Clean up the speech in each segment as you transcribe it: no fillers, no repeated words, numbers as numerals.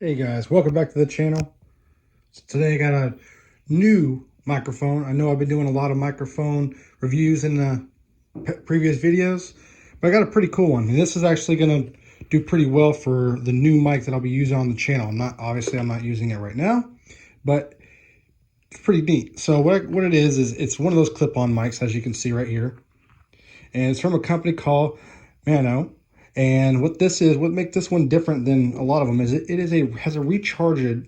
Hey guys, welcome back to the channel. So today I got a new microphone. I know I've been doing a lot of microphone reviews in the previous videos, but I got a pretty cool one. And this is actually going to do pretty well for the new mic that I'll be using on the channel. I'm not using it right now, but it's pretty neat. So what it is it's one of those clip-on mics, as you can see right here. And it's from a company called Maono. And what makes this one different than a lot of them is has a rechargeable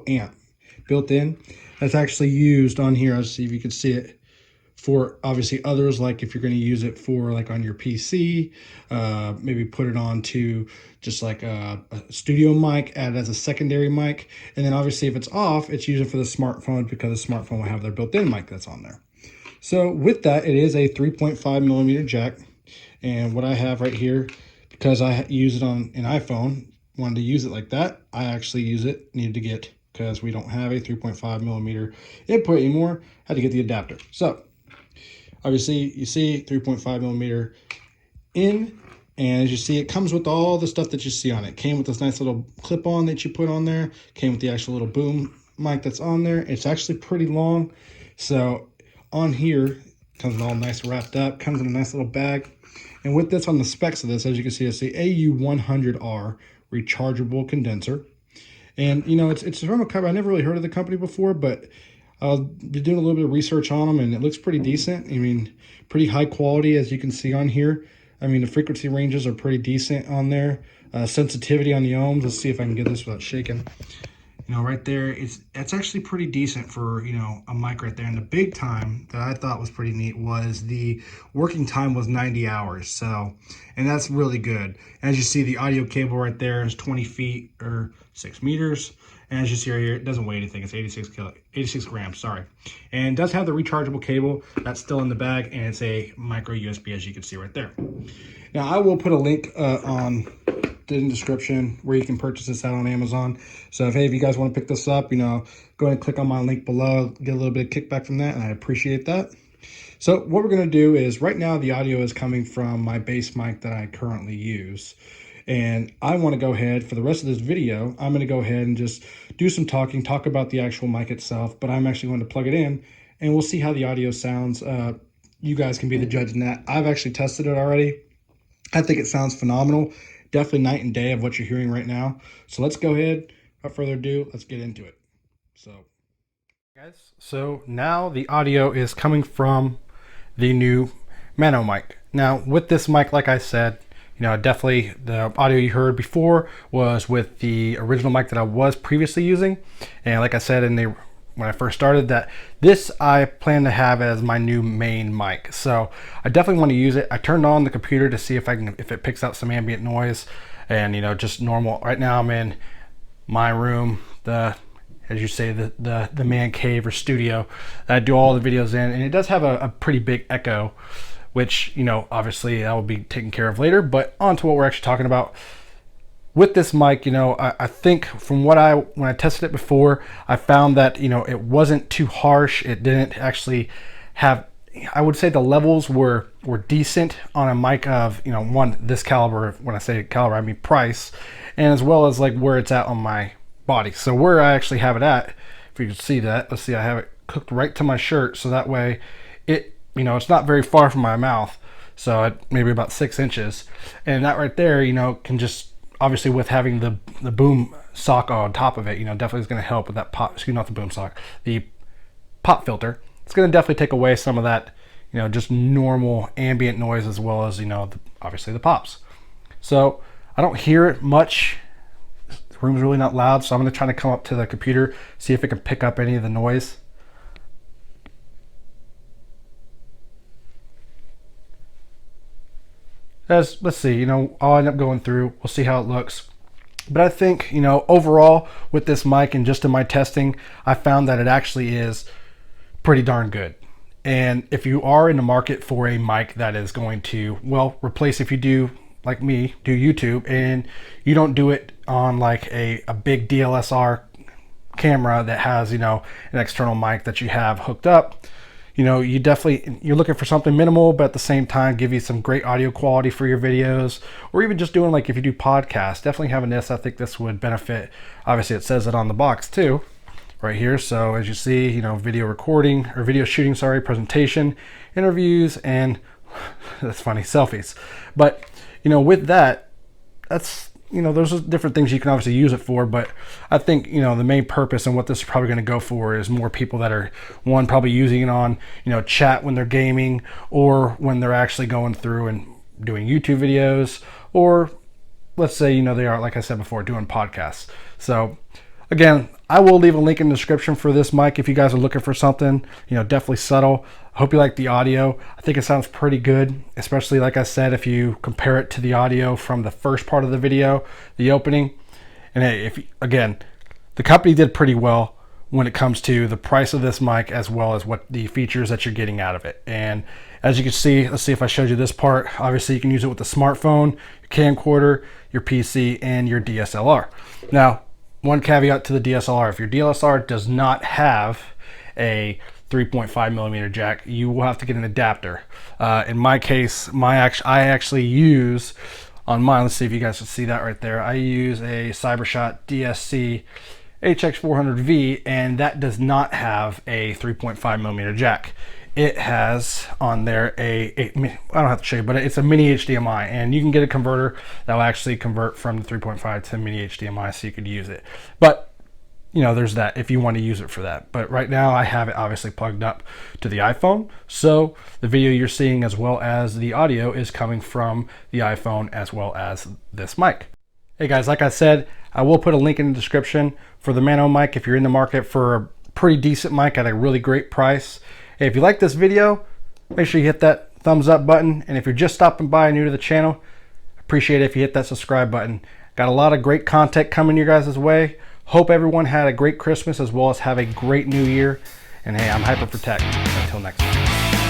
amp built in. That's actually used on here. Let's see if you can see it for obviously others, like if you're going to use it for like on your PC, maybe put it on to just like a studio mic, add it as a secondary mic. And then obviously if it's off, it's used for the smartphone because the smartphone will have their built-in mic that's on there. So with that, it is a 3.5 millimeter jack. And what I have right here, because I use it on an iPhone, wanted to use it like that, I actually needed to get, because we don't have a 3.5 millimeter input anymore, had to get the adapter. So obviously you see 3.5 millimeter in, and as you see, it comes with all the stuff that you see on it. Came with this nice little clip on that you put on there, came with the actual little boom mic that's on there. It's actually pretty long. So on here, comes all nice wrapped up, comes in a nice little bag. And with this, on the specs of this, as you can see, it's the AU100R rechargeable condenser. And, you know, it's from a company, I never really heard of the company before, but I've been doing a little bit of research on them, and it looks pretty decent. I mean, pretty high quality, as you can see on here. I mean, the frequency ranges are pretty decent on there. Sensitivity on the ohms, let's see if I can get this without shaking. You know, right there, it's actually pretty decent for, you know, a mic right there. And the big time that I thought was pretty neat was the working time was 90 hours. So, and that's really good. As you see, the audio cable right there is 20 feet or 6 meters. And as you see right here, it doesn't weigh anything. It's 86 grams, sorry. And it does have the rechargeable cable. That's still in the bag, and it's a micro USB, as you can see right there. Now, I will put a link on in the description where you can purchase this out on Amazon. So if you guys want to pick this up, you know, go ahead and click on my link below, get a little bit of kickback from that, and I appreciate that. So what we're going to do is, right now the audio is coming from my base mic that I currently use. And I want to go ahead, for the rest of this video, I'm going to go ahead and just do some talking, talk about the actual mic itself, but I'm actually going to plug it in and we'll see how the audio sounds. You guys can be the judge in that. I've actually tested it already. I think it sounds phenomenal. Definitely night and day of what you're hearing right now. So let's go ahead, without further ado, let's get into it. So now the audio is coming from the new Maono mic. Now with this mic, like I said, you know, definitely the audio you heard before was with the original mic that I was previously using. And like I said when I first started, that this I plan to have as my new main mic. So I definitely want to use it. I turned on the computer to see if it picks out some ambient noise, and you know, just normal. Right now I'm in my room, as you say, the man cave or studio that I do all the videos in, and it does have a pretty big echo, which, you know, obviously that will be taken care of later. But on to what we're actually talking about. With this mic, you know, I think from when I tested it before, I found that, you know, it wasn't too harsh. It didn't actually have, I would say the levels were decent on a mic of, you know, this caliber. When I say caliber, I mean price, and as well as like where it's at on my body. So where I actually have it at, if you can see that, let's see, I have it cooked right to my shirt, so that way it, you know, it's not very far from my mouth, so maybe about 6 inches, and that right there, you know, can just, obviously with having the boom sock on top of it, you know, definitely is going to help with that pop, excuse me, not the boom sock, the pop filter. It's going to definitely take away some of that, you know, just normal ambient noise, as well as, you know, obviously the pops. So I don't hear it much. The room's really not loud, so I'm going to try to come up to the computer, see if it can pick up any of the noise. Let's see, you know, I'll end up going through, we'll see how it looks. But I think, you know, overall with this mic and just in my testing, I found that it actually is pretty darn good. And if you are in the market for a mic that is going to, well, replace, if you do, like me, do YouTube, and you don't do it on like a big DSLR camera that has, you know, an external mic that you have hooked up, you know, you're looking for something minimal, but at the same time give you some great audio quality for your videos, or even just doing like if you do podcasts, definitely having this, I think this would benefit. Obviously it says it on the box too, right here. So as you see, you know, video recording or video shooting, sorry, presentation, interviews, and that's funny, selfies. But, you know, with that, that's, you know, there's different things you can obviously use it for, but I think, you know, the main purpose and what this is probably going to go for is more people that are, one, probably using it on, you know, chat when they're gaming, or when they're actually going through and doing YouTube videos, or let's say, you know, they are, like I said before, doing podcasts. So again, I will leave a link in the description for this mic if you guys are looking for something, you know, definitely subtle. I hope you like the audio. I think it sounds pretty good, especially like I said, if you compare it to the audio from the first part of the video, the opening. And hey, again, the company did pretty well when it comes to the price of this mic, as well as what the features that you're getting out of it. And as you can see, let's see if I showed you this part. Obviously you can use it with the smartphone, your camcorder, your PC, and your DSLR. Now, one caveat to the DSLR: if your DSLR does not have a 3.5 millimeter jack, you will have to get an adapter. In my case, I actually use on mine, let's see if you guys can see that right there, I use a CyberShot DSC HX400V, and that does not have a 3.5 millimeter jack. It has on there I don't have to show you, but it's a mini HDMI, and you can get a converter that will actually convert from the 3.5 to mini HDMI, so you could use it. But you know, there's that if you want to use it for that. But right now I have it obviously plugged up to the iPhone, so the video you're seeing as well as the audio is coming from the iPhone as well as this mic. Hey guys, like I said, I will put a link in the description for the Maono mic if you're in the market for a pretty decent mic at a really great price. Hey, if you like this video, make sure you hit that thumbs up button. And if you're just stopping by new to the channel, appreciate it if you hit that subscribe button. Got a lot of great content coming your guys' way. Hope everyone had a great Christmas as well as have a great new year. And hey, I'm Hyper Protect. Until next time.